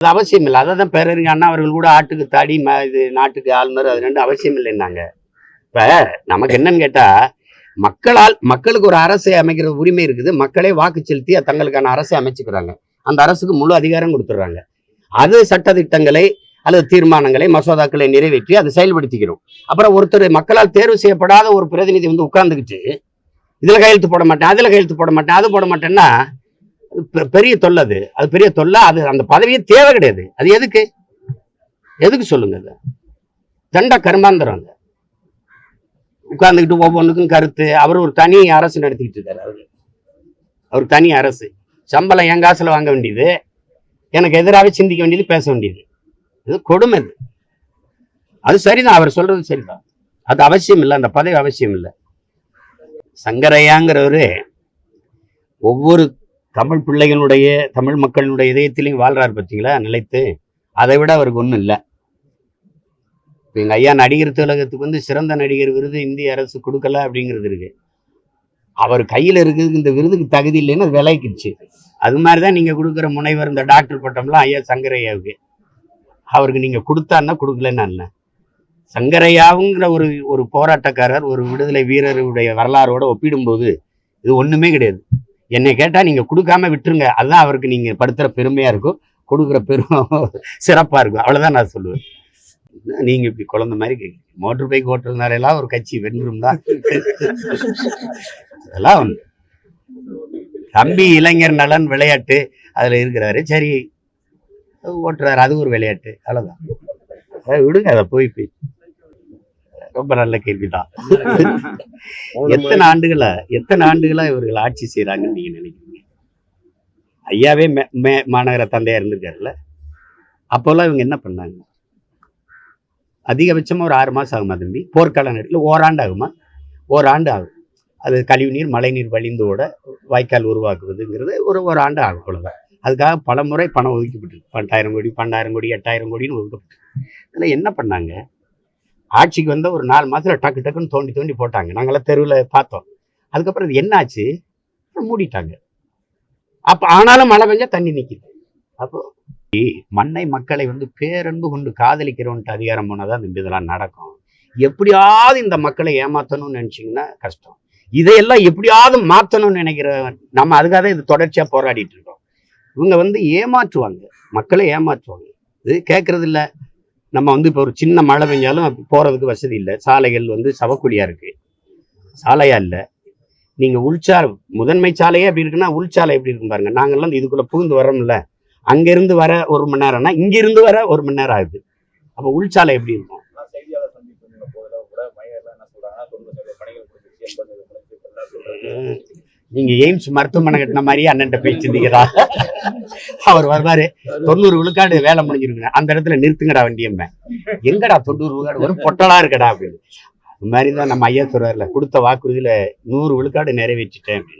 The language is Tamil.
அது அவசியம் இல்லை. அதை தான் பேரறிஞர் அண்ணா அவர்கள் கூட ஆட்டுக்கு தாடி இது நாட்டுக்கு ஆளுநர் அது ரெண்டு அவசியம் இல்லைன்னாங்க. இப்ப நமக்கு என்னன்னு கேட்டா, மக்களுக்கு ஒரு அரசை அமைக்கிற உரிமை இருக்குது. மக்களே வாக்கு செலுத்தி தங்களுக்கான அரசை அமைச்சுக்கிறாங்க. அந்த அரசுக்கு முழு அதிகாரம் கொடுத்துட்றாங்க. அது சட்டத்திட்டங்களை அல்லது தீர்மானங்களை மசோதாக்களை நிறைவேற்றி அதை செயல்படுத்திக்கிறோம். அப்புறம் ஒருத்தர் மக்களால் தேர்வு செய்யப்படாத ஒரு பிரதிநிதி வந்து உட்கார்ந்துக்கிட்டு இதுல கையெழுத்து போட மாட்டேன், அதுல கையெழுத்து போட மாட்டேன், அது போட மாட்டேன்னா பெரிய தொல்லை. அது பெரிய தொல்லை. அது அந்த பதவியே தேவை கிடையாது. அது எதுக்கு சொல்லுங்க? அது தண்ட கர்மாந்திரம். அந்த உட்கார்ந்துக்கிட்டு ஒவ்வொன்றுக்கும் கருத்து. அவர் ஒரு தனி அரசு நடத்திக்கிட்டு இருக்காரு. அவர் தனி அரசு. சம்பளம் என் காசுல வாங்க வேண்டியது, எனக்கு எதிராக சிந்திக்க வேண்டியது, பேச வேண்டியது. இது கொடுமை. அது சரிதான், அவர் சொல்றது சரிதான். அது அவசியம் இல்லை, அந்த பதவி அவசியம் இல்லை. சங்கரையாங்கிறவரு ஒவ்வொரு தமிழ் பிள்ளைகளுடைய தமிழ் மக்களினுடைய இதயத்திலையும் வாழ்றாரு பார்த்தீங்களா, நிலைத்து. அதை விட அவருக்கு ஒன்றும் இல்லை. எங்க ஐயா நடிகர் திலகத்துக்கு வந்து சிறந்த நடிகர் விருது இந்திய அரசு கொடுக்கல அப்படிங்கிறது இருக்கு. அவர் கையில இருக்குது இந்த விருதுக்கு தகுதி இல்லைன்னு அது விளைவிக்கிடுச்சு. அது மாதிரிதான் நீங்க கொடுக்குற முனைவர் இந்த டாக்டர் பட்டம்லாம் ஐயா சங்கரையாவுக்கு. அவருக்கு நீங்க கொடுத்தான்னா கொடுக்கலன்னா இல்லை. சங்கரையாவுங்கிற ஒரு போராட்டக்காரர், ஒரு விடுதலை வீரருடைய வரலாறோட ஒப்பிடும்போது இது ஒண்ணுமே கிடையாது. என்னை கேட்டா நீங்க கொடுக்காம விட்டுருங்க, அதுதான் அவருக்கு நீங்க படுத்துற பெருமையா இருக்கும், கொடுக்குற பெருமை சிறப்பா இருக்கும். அவ்வளவுதான் நான் சொல்லுவேன். நீங்க இப்படி குழந்தை மாதிரி கேட்குறீங்க. மோட்டர் பைக் ஓட்டுறதுனால எல்லாம் ஒரு கட்சி வென்றும் தான். அதெல்லாம் ஒண்ணு. தம்பி இளைஞர் நலன் விளையாட்டு அதுல இருக்கிறாரு, சரி ஓட்டுறாரு, அது ஒரு விளையாட்டு, அவ்வளவுதான். விடுங்க, அதை போய் ரொம்ப நல்ல கேள்விதான். எத்தனை ஆண்டுகளா இவர்கள் ஆட்சி செய்யறாங்கன்னு நீங்க நினைக்கிறீங்க? ஐயாவே மாநகர தந்தையா இருந்திருக்காருல்ல, அப்போல்லாம் இவங்க என்ன பண்ணாங்க? அதிகபட்சமா ஒரு 6 மாசம் ஆகுமா தம்பி? போர்க்கால நேரத்தில் ஓராண்டு ஆகுமா? ஓராண்டு ஆகும். அது கழிவுநீர் மழைநீர் வழிந்து ஓட வாய்க்கால் உருவாக்குவதுங்கிறது ஒரு ஆண்டு ஆகும், அவ்வளவுதான். அதுக்காக பல முறை பணம் ஒதுக்கப்பட்டிருக்கு. 10,000 கோடி 12,000 கோடி 8,000 கோடின்னு ஒதுக்கப்பட்டு. இதில் என்ன பண்ணாங்க? ஆட்சிக்கு வந்த ஒரு 4 மாசத்துல டக்குன்னு தோண்டி போட்டாங்க. நாங்களாம் தெருவில் பார்த்தோம். அதுக்கப்புறம் இது என்ன ஆச்சு? மூடிட்டாங்க. அப்ப ஆனாலும் மழை பெஞ்சா தண்ணி நிற்கிது. அப்போ மண்ணை மக்களை வந்து பேரன்பு கொண்டு காதலிக்கிறவன்ட்டு அதிகாரம் போனாதான் இந்த இதெல்லாம் நடக்கும். எப்படியாவது இந்த மக்களை ஏமாத்தணும்னு நினைச்சீங்கன்னா கஷ்டம். இதையெல்லாம் எப்படியாவது மாற்றணும்னு நினைக்கிறவன் நம்ம அதுக்காக தான் இது தொடர்ச்சியா போராடிட்டு இருக்கோம். இவங்க வந்து ஏமாற்றுவாங்க, மக்களை ஏமாற்றுவாங்க. இது கேட்கறது இல்லை. நம்ம வந்து இப்போ ஒரு சின்ன மழை பெஞ்சாலும் போறதுக்கு வசதி இல்லை. சாலைகள் வந்து சவக்குழியா இருக்கு, சாலையா இல்லை. நீங்க உள்சாலை முதன்மை சாலையே அப்படி இருக்குன்னா உள்சாலை எப்படி இருக்கும் பாருங்க. நாங்கெல்லாம் இதுக்குள்ள புகுந்து வரோம்ல, அங்கிருந்து வர 1 மணி நேரம்னா இங்கிருந்து வர 1 மணி நேரம் ஆகுது. அப்ப உள்சாலை எப்படி இருக்கும்? நீங்க எய்ம்ஸ் மருத்துவமனை கட்டின மாதிரியே அண்ணன் போய் சிந்திக்கிறா. அவர் வருவாரு, 90 விழுக்காடு வேலை முடிஞ்சிருக்குங்க, அந்த இடத்துல நிறுத்துங்கடா வண்டியம்ம. எங்கடா 90 விழுக்காடு ஒரு பொட்டலா இருக்கடா அப்படின்னு. அது மாதிரிதான் நம்ம ஐயா சொல்றாருல, கொடுத்த வாக்குறுதியில 100 விழுக்காடு நிறைவேற்றிட்டேன்.